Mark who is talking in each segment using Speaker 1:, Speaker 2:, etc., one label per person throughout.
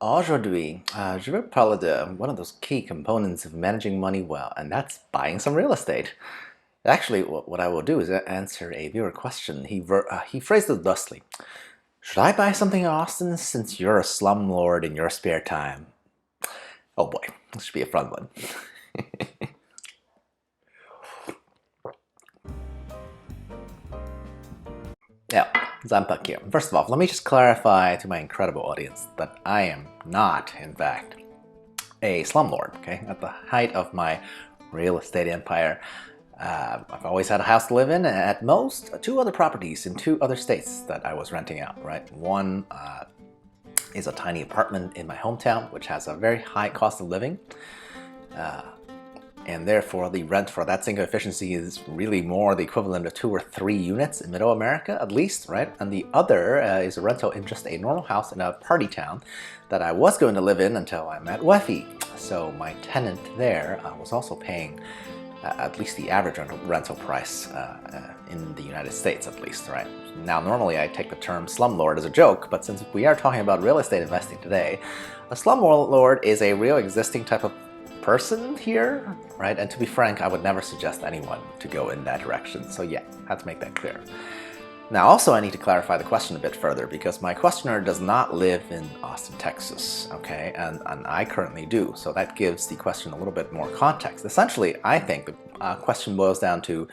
Speaker 1: Aujourd'hui, je veux parler de one of those key components of managing money well, and that's buying some real estate. Actually, what I will do is answer a viewer question. He phrased it thusly: should I buy something in Austin since you're a slumlord in your spare time? Oh boy, this should be a fun one. Yeah, XenPuck here. First of all, let me just clarify to my incredible audience that I am not, in fact, a slumlord. Okay, at the height of my real estate empire, I've always had a house to live in, and at most two other properties in two other states that I was renting out. Right, one is a tiny apartment in my hometown, which has a very high cost of living. And therefore the rent for that single efficiency is really more the equivalent of 2 or 3 units in middle America at least, right? And the other is a rental in just a normal house in a party town that I was going to live in until I met wifey. So my tenant there was also paying at least the average rental price in the United States at least, right? Now normally I take the term slumlord as a joke, but since we are talking about real estate investing today, a slumlord is a real existing type of person here, right? And to be frank, I would never suggest anyone to go in that direction. So yeah, I have to make that clear. Now also I need to clarify the question a bit further because my questioner does not live in Austin, Texas, okay? And I currently do, so that gives the question a little bit more context. Essentially, I think the question boils down to,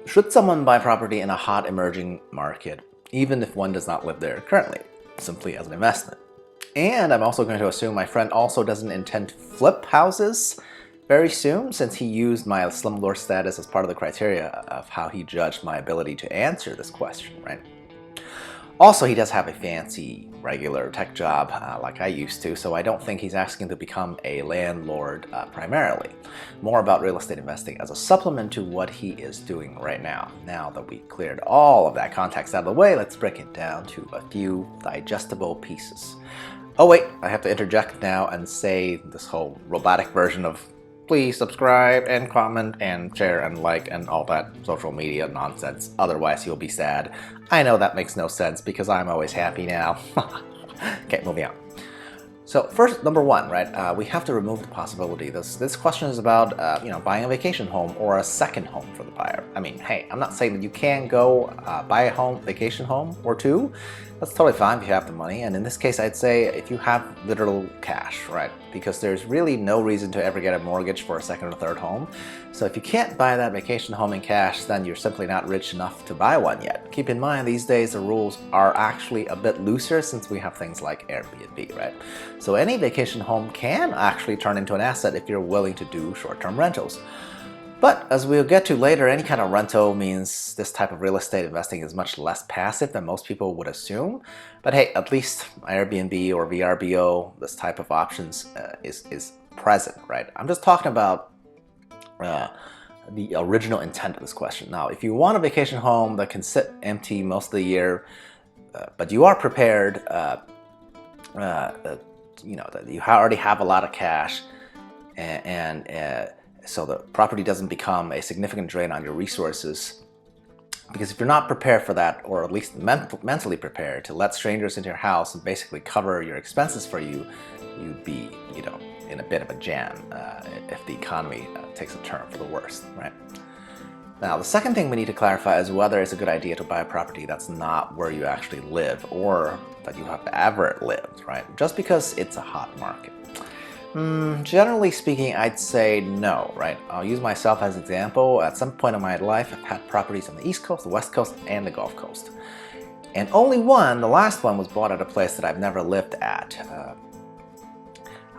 Speaker 1: should someone buy property in a hot emerging market, even if one does not live there currently, simply as an investment? And I'm also going to assume my friend also doesn't intend to flip houses very soon, since he used my slumlord status as part of the criteria of how he judged my ability to answer this question, right? Also, he does have a fancy, regular tech job like I used to, so I don't think he's asking to become a landlord primarily. More about real estate investing as a supplement to what he is doing right now. Now that we cleared all of that context out of the way, let's break it down to a few digestible pieces. Oh wait, I have to interject now and say this whole robotic version of please subscribe and comment and share and like and all that social media nonsense, otherwise you'll be sad. I know that makes no sense because I'm always happy now. Okay, moving on. So first, number one, right, we have to remove the possibility. This question is about, buying a vacation home or a second home for the buyer. I mean, hey, I'm not saying that you can't go buy a vacation home or two. That's totally fine if you have the money. And in this case, I'd say if you have literal cash, right? Because there's really no reason to ever get a mortgage for a second or third home. So if you can't buy that vacation home in cash, then you're simply not rich enough to buy one yet. Keep in mind, these days the rules are actually a bit looser since we have things like Airbnb, right? So any vacation home can actually turn into an asset if you're willing to do short-term rentals. But as we'll get to later, any kind of rental means this type of real estate investing is much less passive than most people would assume. But hey, at least Airbnb or VRBO, this type of options is present, right? I'm just talking about the original intent of this question. Now, if you want a vacation home that can sit empty most of the year, but you are prepared, that you already have a lot of cash, and so the property doesn't become a significant drain on your resources. Because if you're not prepared for that, or at least mentally prepared to let strangers into your house and basically cover your expenses for you, you'd be, in a bit of a jam if the economy takes a turn for the worst, right? Now, the second thing we need to clarify is whether it's a good idea to buy a property that's not where you actually live or that you have ever lived, right? Just because it's a hot market. Generally speaking, I'd say no, right? I'll use myself as an example. At some point in my life, I've had properties on the East Coast, the West Coast, and the Gulf Coast. And only one, the last one, was bought at a place that I've never lived at.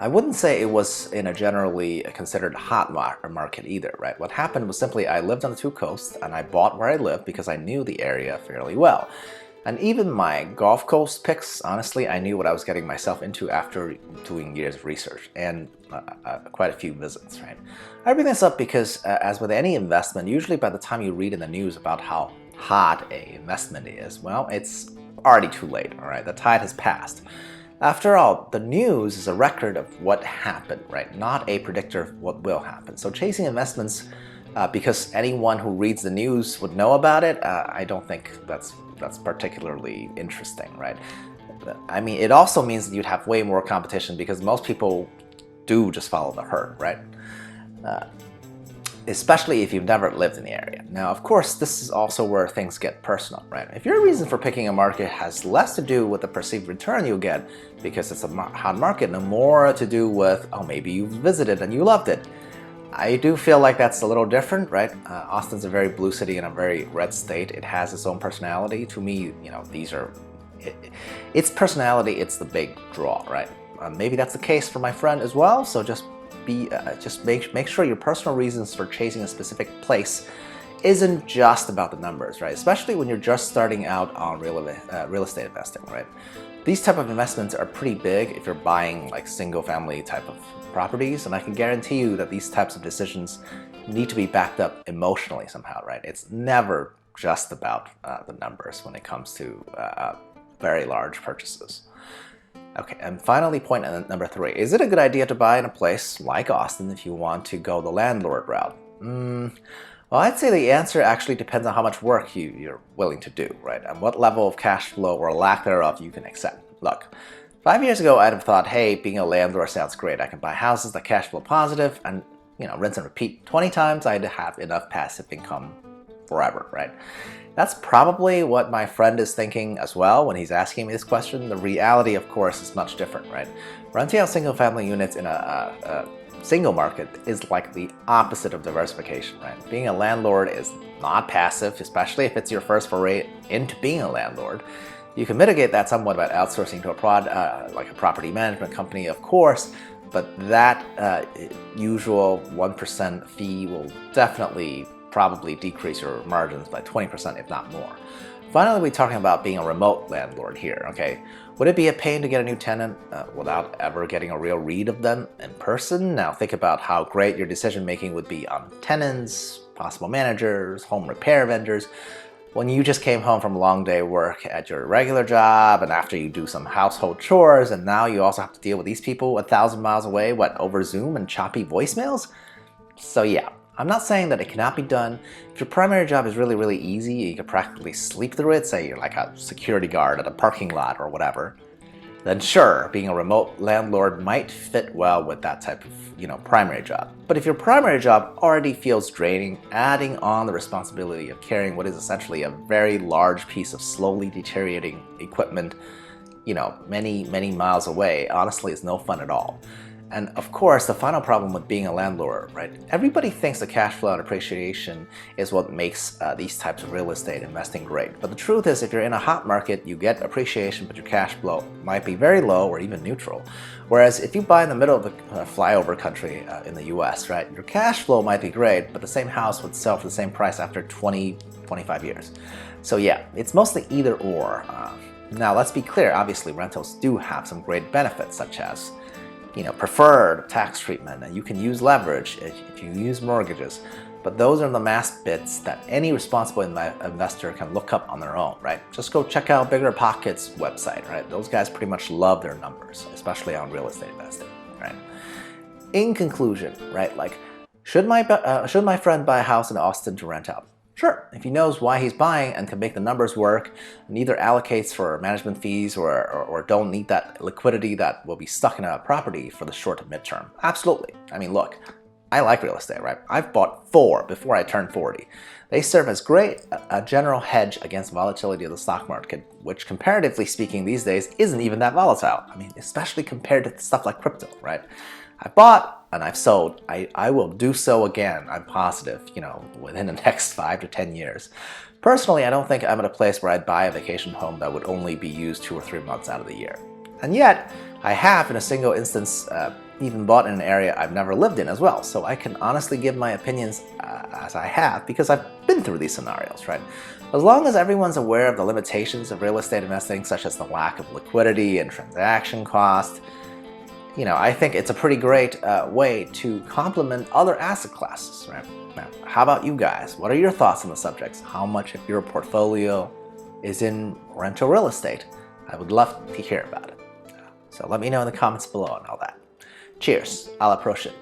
Speaker 1: I wouldn't say it was in a generally considered hot market either, right? What happened was simply I lived on the two coasts and I bought where I lived because I knew the area fairly well. And even my Gulf Coast picks, honestly, I knew what I was getting myself into after doing years of research and quite a few visits, right? I bring this up because, as with any investment, usually by the time you read in the news about how hot a investment is, well, it's already too late, all right? The tide has passed. After all, the news is a record of what happened, right? Not a predictor of what will happen. So chasing investments because anyone who reads the news would know about it, I don't think that's particularly interesting, right? I mean, it also means that you'd have way more competition because most people do just follow the herd, right? Especially if you've never lived in the area. Now, of course, this is also where things get personal, right? If your reason for picking a market has less to do with the perceived return you'll get because it's a hot market and more to do with, oh, maybe you've visited and you loved it, I do feel like that's a little different, right? Austin's a very blue city and a very red state. It has its own personality. To me, you know, its personality, it's the big draw, right? Maybe that's the case for my friend as well, so just make sure your personal reasons for chasing a specific place isn't just about the numbers, right? Especially when you're just starting out on real estate investing, right? These type of investments are pretty big if you're buying like single family type of properties, and I can guarantee you that these types of decisions need to be backed up emotionally somehow, right? It's never just about the numbers when it comes to very large purchases. Okay, and finally, point number 3. Is it a good idea to buy in a place like Austin if you want to go the landlord route? Well, I'd say the answer actually depends on how much work you're willing to do, right? And what level of cash flow or lack thereof you can accept. Look, 5 years ago, I'd have thought, hey, being a landlord sounds great. I can buy houses that cash flow positive and, you know, rinse and repeat 20 times. I'd have enough passive income forever, right? That's probably what my friend is thinking as well when he's asking me this question. The reality, of course, is much different, right? Renting out single-family units in a single market is like the opposite of diversification, right? Being a landlord is not passive, especially if it's your first foray into being a landlord. You can mitigate that somewhat by outsourcing to like a property management company, of course, but that usual 1% fee will definitely probably decrease your margins by 20%, if not more. Finally, we're talking about being a remote landlord here, okay? Would it be a pain to get a new tenant without ever getting a real read of them in person? Now think about how great your decision making would be on tenants, possible managers, home repair vendors, when you just came home from a long day work at your regular job and after you do some household chores and now you also have to deal with these people 1,000 miles away, over Zoom and choppy voicemails? So yeah. I'm not saying that it cannot be done. If your primary job is really, really easy, you can practically sleep through it, say you're like a security guard at a parking lot or whatever, then sure, being a remote landlord might fit well with that type of, you know, primary job. But if your primary job already feels draining, adding on the responsibility of carrying what is essentially a very large piece of slowly deteriorating equipment, you know, many, many miles away, honestly is no fun at all. And of course, the final problem with being a landlord, right? Everybody thinks the cash flow and appreciation is what makes these types of real estate investing great. But the truth is, if you're in a hot market, you get appreciation, but your cash flow might be very low or even neutral. Whereas if you buy in the middle of a flyover country in the US, right? Your cash flow might be great, but the same house would sell for the same price after 20, 25 years. So yeah, it's mostly either or. Now let's be clear, obviously rentals do have some great benefits, such as, you know, preferred tax treatment, and you can use leverage if you use mortgages. But those are the mass bits that any responsible investor can look up on their own, right? Just go check out BiggerPockets website, right? Those guys pretty much love their numbers, especially on real estate investing, right? In conclusion, right, like, should my friend buy a house in Austin to rent out? Sure, if he knows why he's buying and can make the numbers work, and either allocates for management fees or don't need that liquidity that will be stuck in a property for the short to midterm. Absolutely. I mean, look, I like real estate, right? I've bought 4 before I turned 40. They serve as a general hedge against volatility of the stock market, which comparatively speaking these days isn't even that volatile. I mean, especially compared to stuff like crypto, right? I've bought and I've sold. I will do so again, I'm positive, you know, within the next 5 to 10 years. Personally, I don't think I'm at a place where I'd buy a vacation home that would only be used 2 or 3 months out of the year. And yet, I have, in a single instance, even bought in an area I've never lived in as well. So I can honestly give my opinions as I have, because I've been through these scenarios, right? As long as everyone's aware of the limitations of real estate investing, such as the lack of liquidity and transaction cost, you know, I think it's a pretty great way to complement other asset classes, right? Now, how about you guys? What are your thoughts on the subjects? How much of your portfolio is in rental real estate? I would love to hear about it. So let me know in the comments below and all that. Cheers, à la prochaine.